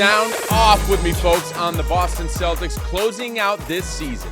Sound off with me, folks, on the Boston Celtics closing out this season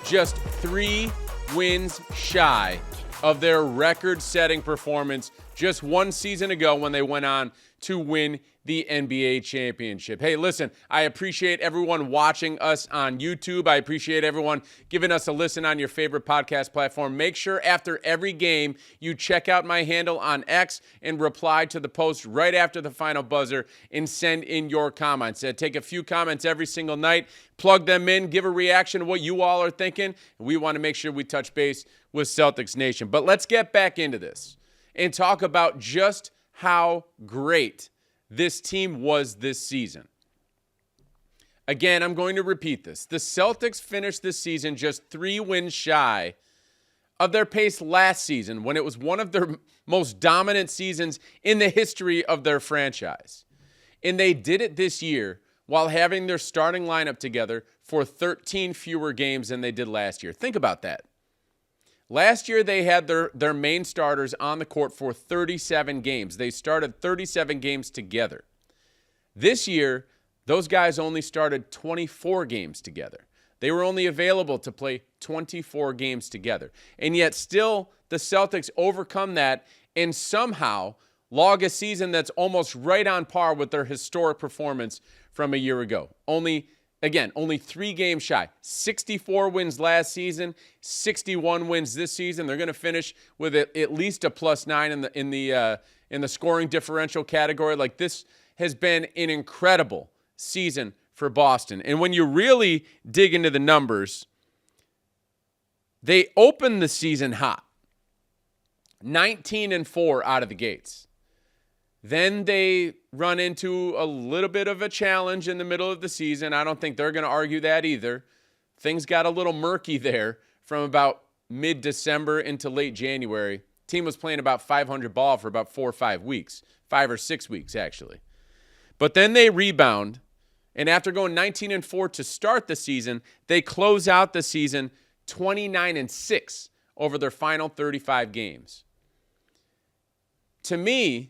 just 3 wins shy of their record-setting performance just one season ago when they went on to win the NBA championship. Hey, listen, I appreciate everyone watching us on YouTube. I appreciate everyone giving us a listen on your favorite podcast platform. Make sure after every game you check out my handle on X and reply to the post right after the final buzzer and send in your comments. Take a few comments every single night, plug them in, give a reaction to what you all are thinking. We want to make sure we touch base with Celtics Nation. But let's get back into this and talk about just how great this team was this season. Again, I'm going to repeat this. The Celtics finished this season just 3 wins shy of their pace last season when it was one of their most dominant seasons in the history of their franchise. And they did it this year while having their starting lineup together for 13 fewer games than they did last year. Think about that. Last year, they had their main starters on the court for 37 games. They started 37 games together. This year, those guys only started 24 games together. They were only available to play 24 games together. And yet still, the Celtics overcome that and somehow log a season that's almost right on par with their historic performance from a year ago. Only 3 games shy. 64 wins last season, 61 wins this season. They're going to finish with at least a +9 in the scoring differential category. Like, this has been an incredible season for Boston. And when you really dig into the numbers, they opened the season hot. 19-4 out of the gates. Then they run into a little bit of a challenge in the middle of the season. I don't think they're going to argue that either. Things got a little murky there from about mid-December into late January. Team was playing about 500 ball for about 4 or 5 weeks. 5 or 6 weeks, actually. But then they rebound, and after going 19-4 to start the season, they close out the season 29-6 over their final 35 games. To me,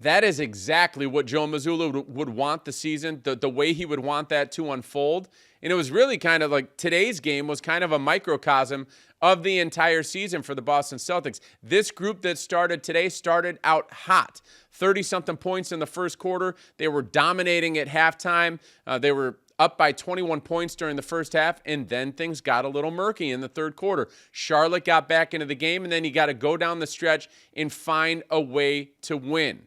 that is exactly what Joe Mazzulla would want the season, the way he would want that to unfold. And it was really kind of like today's game was kind of a microcosm of the entire season for the Boston Celtics. This group that started today started out hot. 30-something points in the first quarter. They were dominating at halftime. They were up by 21 points during the first half, and then things got a little murky in the third quarter. Charlotte got back into the game, and then you got to go down the stretch and find a way to win.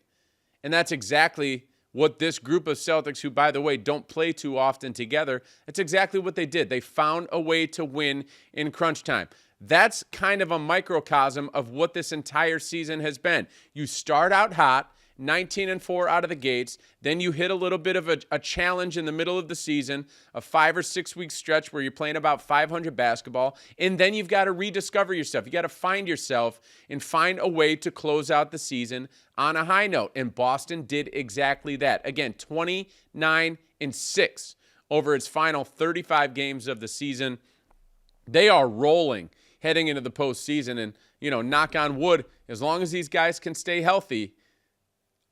And that's exactly what this group of Celtics, who, by the way, don't play too often together, that's exactly what they did. They found a way to win in crunch time. That's kind of a microcosm of what this entire season has been. You start out hot, 19-4 out of the gates. Then you hit a little bit of a challenge in the middle of the season, a 5 or 6 week stretch where you're playing about 500 basketball. And then you've got to rediscover yourself. You got to find yourself and find a way to close out the season on a high note. And Boston did exactly that. Again, 29-6 over its final 35 games of the season. They are rolling heading into the postseason. And, knock on wood, as long as these guys can stay healthy,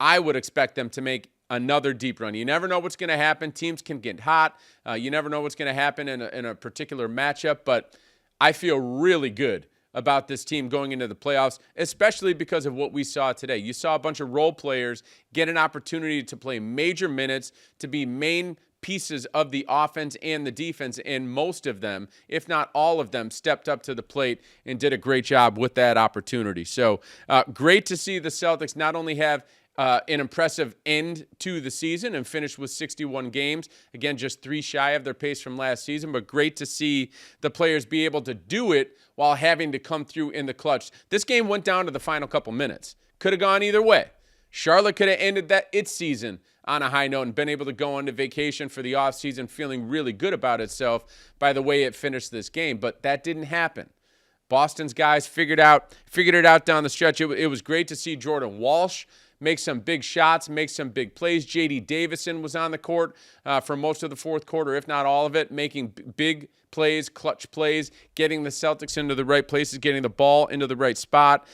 I would expect them to make another deep run. You never know what's going to happen. Teams can get hot. You never know what's going to happen in a particular matchup. But I feel really good about this team going into the playoffs, especially because of what we saw today. You saw a bunch of role players get an opportunity to play major minutes, to be main pieces of the offense and the defense, and most of them, if not all of them, stepped up to the plate and did a great job with that opportunity. So great to see the Celtics not only have an impressive end to the season and finished with 61 games. Again, just 3 shy of their pace from last season, but great to see the players be able to do it while having to come through in the clutch. This game went down to the final couple minutes. Could have gone either way. Charlotte could have ended its season on a high note and been able to go on to vacation for the offseason feeling really good about itself by the way it finished this game, but that didn't happen. Boston's guys figured it out down the stretch. It was great to see Jordan Walsh make some big shots, make some big plays. J.D. Davison was on the court for most of the fourth quarter, if not all of it, making big plays, clutch plays, getting the Celtics into the right places, getting the ball into the right spot.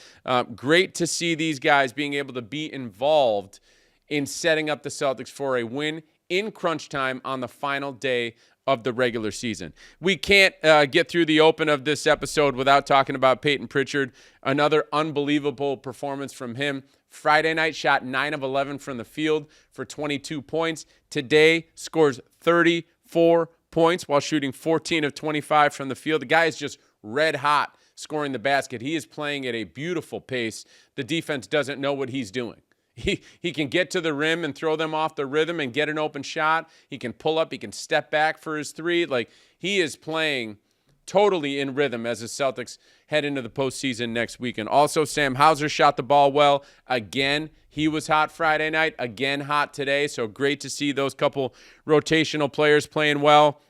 Great to see these guys being able to be involved in setting up the Celtics for a win in crunch time on the final day of the regular season. We can't get through the open of this episode without talking about Payton Pritchard. Another unbelievable performance from him. Friday night shot 9 of 11 from the field for 22 points. Today scores 34 points while shooting 14 of 25 from the field. The guy is just red hot scoring the basket. He is playing at a beautiful pace. The defense doesn't know what he's doing. He can get to the rim and throw them off the rhythm and get an open shot. He can pull up. He can step back for his three. Like, he is playing totally in rhythm as the Celtics head into the postseason next weekend. Also, Sam Hauser shot the ball well. Again, he was hot Friday night. Again, hot today. So great to see those couple rotational players playing well.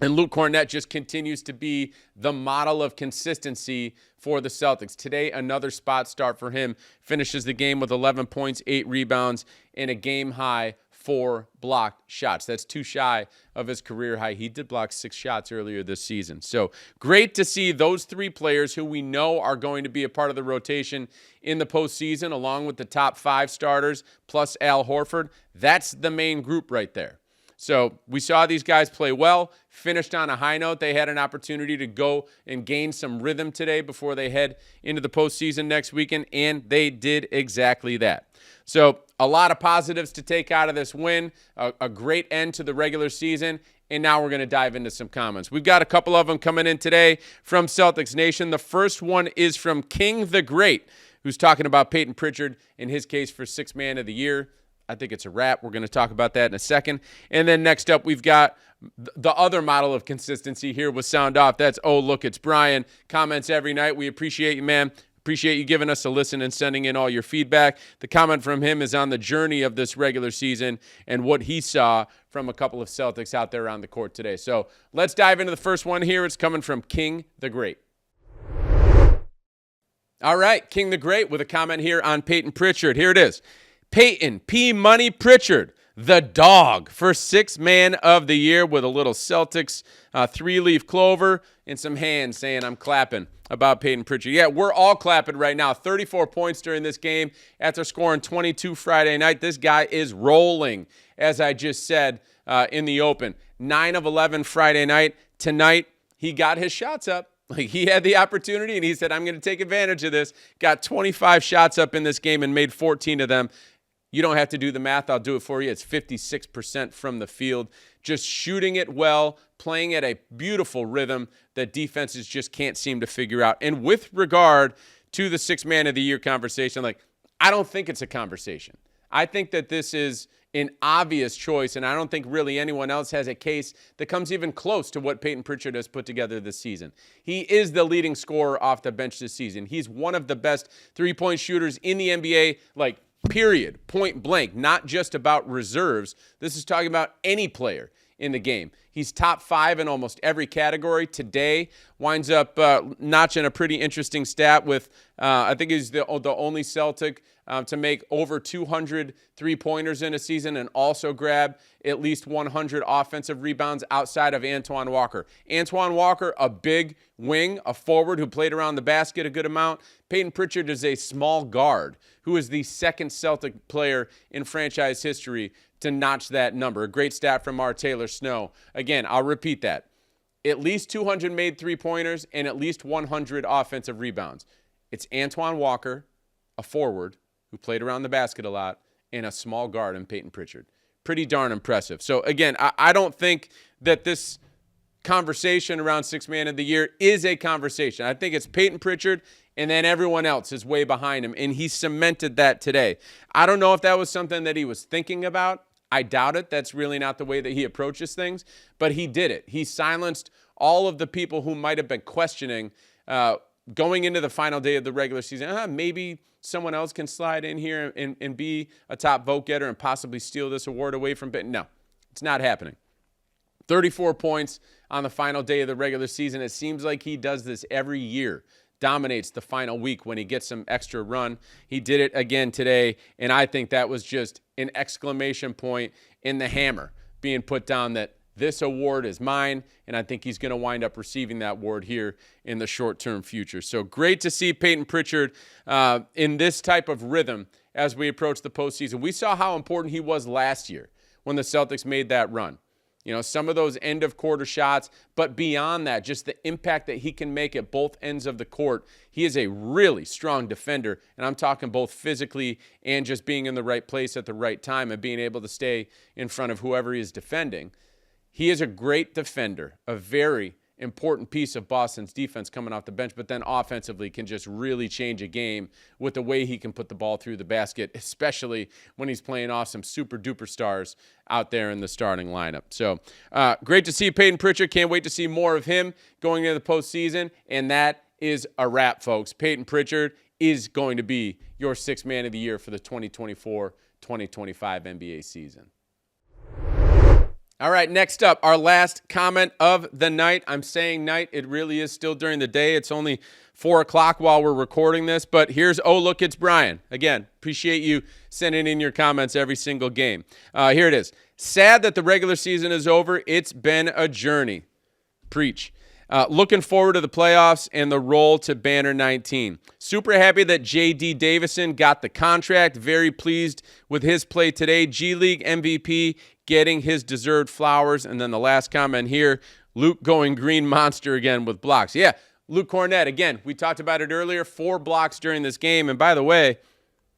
And Luke Kornet just continues to be the model of consistency for the Celtics. Today, another spot start for him. Finishes the game with 11 points, 8 rebounds, and a game-high 4 blocked shots. That's 2 shy of his career high. He did block 6 shots earlier this season. So great to see those 3 players who we know are going to be a part of the rotation in the postseason, along with the top 5 starters, plus Al Horford. That's the main group right there. So we saw these guys play well, finished on a high note. They had an opportunity to go and gain some rhythm today before they head into the postseason next weekend, and they did exactly that. So a lot of positives to take out of this win, a great end to the regular season, and now we're going to dive into some comments. We've got a couple of them coming in today from Celtics Nation. The first one is from King the Great, who's talking about Payton Pritchard in his case for Sixth Man of the Year. I think it's a wrap. We're going to talk about that in a second. And then next up, we've got the other model of consistency here with Sound Off. That's, oh, look, it's Brian. Comments every night. We appreciate you, man. Appreciate you giving us a listen and sending in all your feedback. The comment from him is on the journey of this regular season and what he saw from a couple of Celtics out there on the court today. So let's dive into the first one here. It's coming from King the Great. All right, King the Great with a comment here on Payton Pritchard. Here it is. Payton P. Money Pritchard, the dog, for Sixth Man of the Year with a little Celtics 3-leaf clover and some hands saying I'm clapping about Payton Pritchard. Yeah, we're all clapping right now. 34 points during this game after scoring 22 Friday night. This guy is rolling, as I just said in the open. 9 of 11 Friday night. Tonight, he got his shots up. Like, he had the opportunity, and he said, I'm going to take advantage of this. Got 25 shots up in this game and made 14 of them. You don't have to do the math. I'll do it for you. It's 56% from the field. Just shooting it well, playing at a beautiful rhythm that defenses just can't seem to figure out. And with regard to the Sixth Man of the Year conversation, like, I don't think it's a conversation. I think that this is an obvious choice, and I don't think really anyone else has a case that comes even close to what Payton Pritchard has put together this season. He is the leading scorer off the bench this season. He's one of the best three-point shooters in the NBA, like, period, point blank, not just about reserves. This is talking about any player in the game. He's top 5 in almost every category. Today winds up notching a pretty interesting stat with, I think he's the only Celtic to make over 200 three-pointers in a season and also grab at least 100 offensive rebounds outside of Antoine Walker. Antoine Walker, a big wing, a forward who played around the basket a good amount. Payton Pritchard is a small guard who is the second Celtic player in franchise history to notch that number. A great stat from our Taylor Snow. Again, I'll repeat that. At least 200 made three-pointers and at least 100 offensive rebounds. It's Antoine Walker, a forward who played around the basket a lot, and a small guard in Payton Pritchard. Pretty darn impressive. So, again, I don't think that this conversation around Sixth Man of the Year is a conversation. I think it's Payton Pritchard, and then everyone else is way behind him, and he cemented that today. I don't know if that was something that he was thinking about. I doubt it. That's really not the way that he approaches things, but he did it. He silenced all of the people who might have been questioning going into the final day of the regular season. Maybe someone else can slide in here and be a top vote getter and possibly steal this award away from Payton. No, it's not happening. 34 points on the final day of the regular season. It seems like he does this every year. Dominates the final week when he gets some extra run. He did it again today, and I think that was just an exclamation point in the hammer being put down that this award is mine, and I think he's going to wind up receiving that award here in the short-term future. So great to see Payton Pritchard in this type of rhythm as we approach the postseason. We saw how important he was last year when the Celtics made that run. You know, some of those end-of-quarter shots, but beyond that, just the impact that he can make at both ends of the court. He is a really strong defender, and I'm talking both physically and just being in the right place at the right time and being able to stay in front of whoever he is defending. He is a great defender, a very important piece of Boston's defense coming off the bench, but then offensively can just really change a game with the way he can put the ball through the basket, especially when he's playing off some super-duper stars out there in the starting lineup. So great to see Payton Pritchard. Can't wait to see more of him going into the postseason, and that is a wrap, folks. Payton Pritchard is going to be your sixth man of the year for the 2024-2025 NBA season. All right, next up, our last comment of the night. I'm saying night. It really is still during the day. It's only 4 o'clock while we're recording this. But here's Oh Look, It's Brian. Again, appreciate you sending in your comments every single game. Here it is. Sad that the regular season is over. It's been a journey. Preach. Looking forward to the playoffs and the roll to Banner 19. Super happy that J.D. Davison got the contract. Very pleased with his play today. G League MVP, getting his deserved flowers. And then the last comment here, Luke going green monster again with blocks. Yeah, Luke Cornett, again, we talked about it earlier, 4 blocks during this game. And by the way,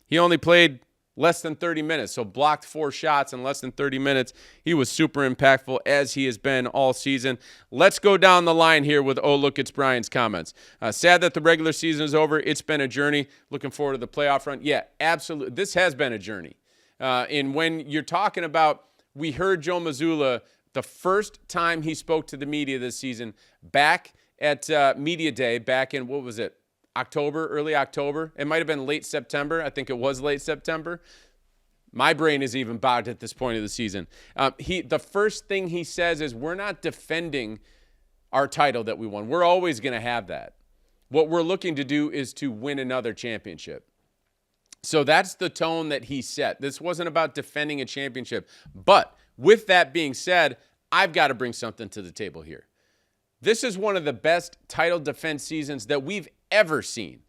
he only played less than 30 minutes, so blocked 4 shots in less than 30 minutes. He was super impactful, as he has been all season. Let's go down the line here with Oh Look, It's Brian's comments. Sad that the regular season is over. It's been a journey. Looking forward to the playoff run. Yeah, absolutely. This has been a journey. And when you're talking about, we heard Joe Mazzulla the first time he spoke to the media this season back at Media Day back in, what was it, early October. It might have been late September. I think it was late September. My brain is even bogged at this point of the season. The first thing he says is, we're not defending our title that we won. We're always going to have that. What we're looking to do is to win another championship. So that's the tone that he set. This wasn't about defending a championship. But with that being said, I've got to bring something to the table here. This is one of the best title defense seasons that we've ever seen,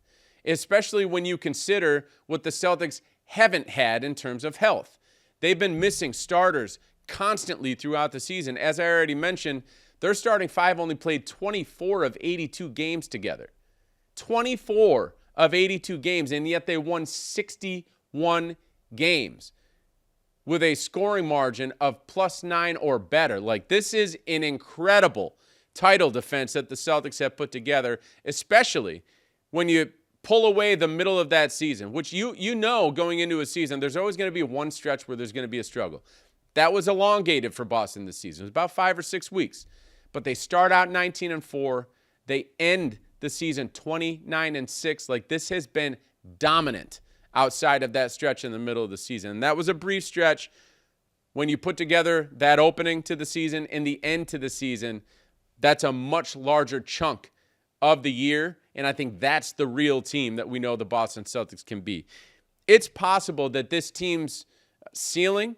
especially when you consider what the Celtics haven't had in terms of health. They've been missing starters constantly throughout the season. As I already mentioned, their starting 5 only played 24 of 82 games together. 24 of 82 games, and yet they won 61 games with a scoring margin of +9 or better. Like, this is an incredible title defense that the Celtics have put together, especially when you pull away the middle of that season, which you know going into a season, there's always going to be one stretch where there's going to be a struggle. That was elongated for Boston this season. It was about 5 or 6 weeks. But they start out 19-4. They end the season 29-6. Like, this has been dominant outside of that stretch in the middle of the season. And that was a brief stretch. When you put together that opening to the season and the end to the season, that's a much larger chunk of the year, and I think that's the real team that we know the Boston Celtics can be. It's possible that this team's ceiling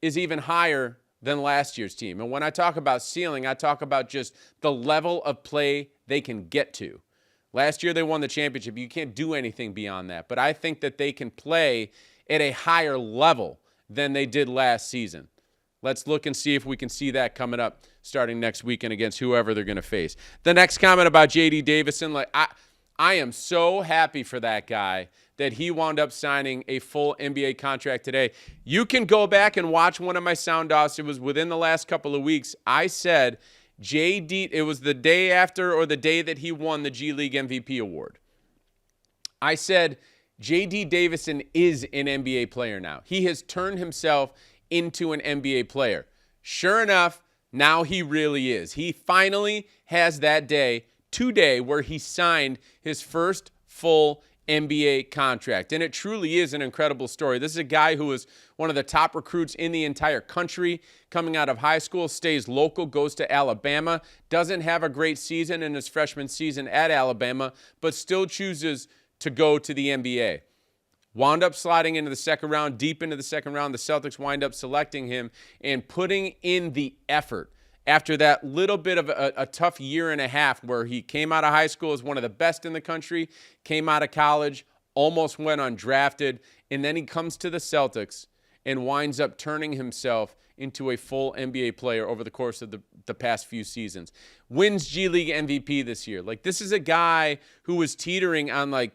is even higher than last year's team. And when I talk about ceiling, I talk about just the level of play they can get to. Last year they won the championship. You can't do anything beyond that. But I think that they can play at a higher level than they did last season. Let's look and see if we can see that coming up starting next weekend against whoever they're going to face. The next comment about J.D. Davison, like I am so happy for that guy that he wound up signing a full NBA contract today. You can go back and watch one of my sound offs. It was within the last couple of weeks. I said J.D., it was the day after or the day that he won the G League MVP award. I said J.D. Davison is an NBA player now. He has turned himself into an NBA player. Sure enough, now he really is. He finally has that day today where he signed his first full NBA contract. And it truly is an incredible story. This is a guy who is one of the top recruits in the entire country coming out of high school, stays local, goes to Alabama, doesn't have a great season in his freshman season at Alabama, but still chooses to go to the NBA. wound up sliding into the second round, deep into the second round. The Celtics wind up selecting him and putting in the effort after that little bit of a tough year and a half where he came out of high school as one of the best in the country, came out of college, almost went undrafted, and then he comes to the Celtics and winds up turning himself into a full NBA player over the course of the past few seasons. Wins G League MVP this year. Like, this is a guy who was teetering on, like,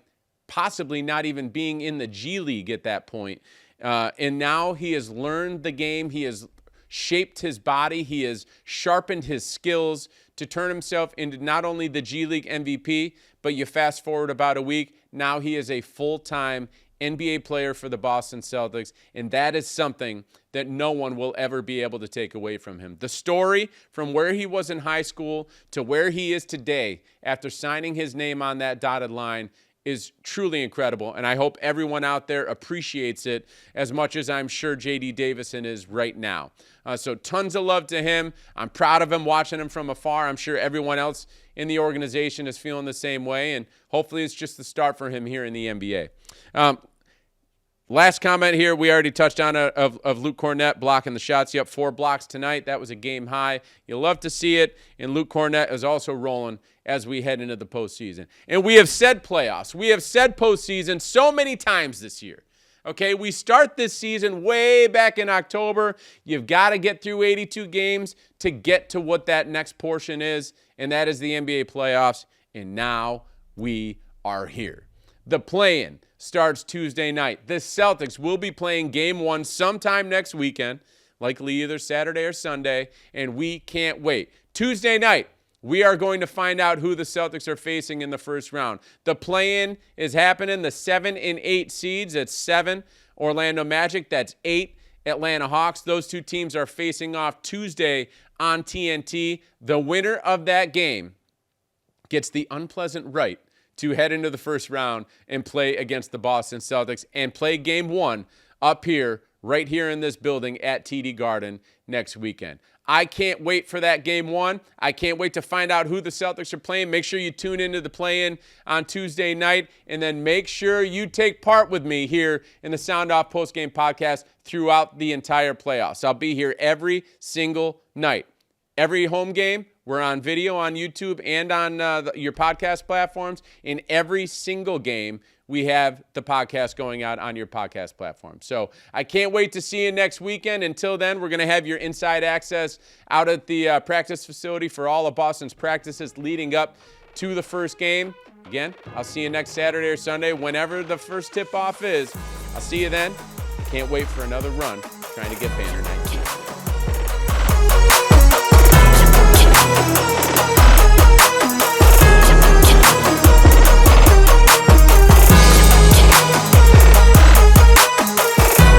possibly not even being in the G League at that point. And now he has learned the game. He has shaped his body. He has sharpened his skills to turn himself into not only the G League MVP, but you fast forward about a week, now he is a full-time NBA player for the Boston Celtics, and that is something that no one will ever be able to take away from him. The story from where he was in high school to where he is today after signing his name on that dotted line is truly incredible, and I hope everyone out there appreciates it as much as I'm sure J.D. Davison is right now. So tons of love to him. I'm proud of him, watching him from afar. I'm sure everyone else in the organization is feeling the same way, and hopefully it's just the start for him here in the NBA. Last comment here, we already touched on of Luke Cornett blocking the shots. Yep, 4 blocks tonight. That was a game high. You'll love to see it, and Luke Cornett is also rolling as we head into the postseason. And we have said playoffs. We have said postseason so many times this year. Okay, we start this season way back in October. You've got to get through 82 games to get to what that next portion is, and that is the NBA playoffs. And now we are here. The play-in starts Tuesday night. The Celtics will be playing Game 1 sometime next weekend, likely either Saturday or Sunday, and we can't wait. Tuesday night, we are going to find out who the Celtics are facing in the first round. The play-in is happening. The 7 and 8 seeds, that's 7 Orlando Magic, that's 8 Atlanta Hawks. Those two teams are facing off Tuesday on TNT. The winner of that game gets the unpleasant right to head into the first round and play against the Boston Celtics and play Game 1 up here, right here in this building at TD Garden next weekend. I can't wait for that Game 1. I can't wait to find out who the Celtics are playing. Make sure you tune into the play-in on Tuesday night, and then make sure you take part with me here in the Sound Off Postgame Podcast throughout the entire playoffs. I'll be here every single night. Every home game, we're on video on YouTube and on your podcast platforms. In every single game, we have the podcast going out on your podcast platform. So I can't wait to see you next weekend. Until then, we're going to have your inside access out at the practice facility for all of Boston's practices leading up to the first game. Again, I'll see you next Saturday or Sunday, whenever the first tip-off is. I'll see you then. Can't wait for another run trying to get Banner 19.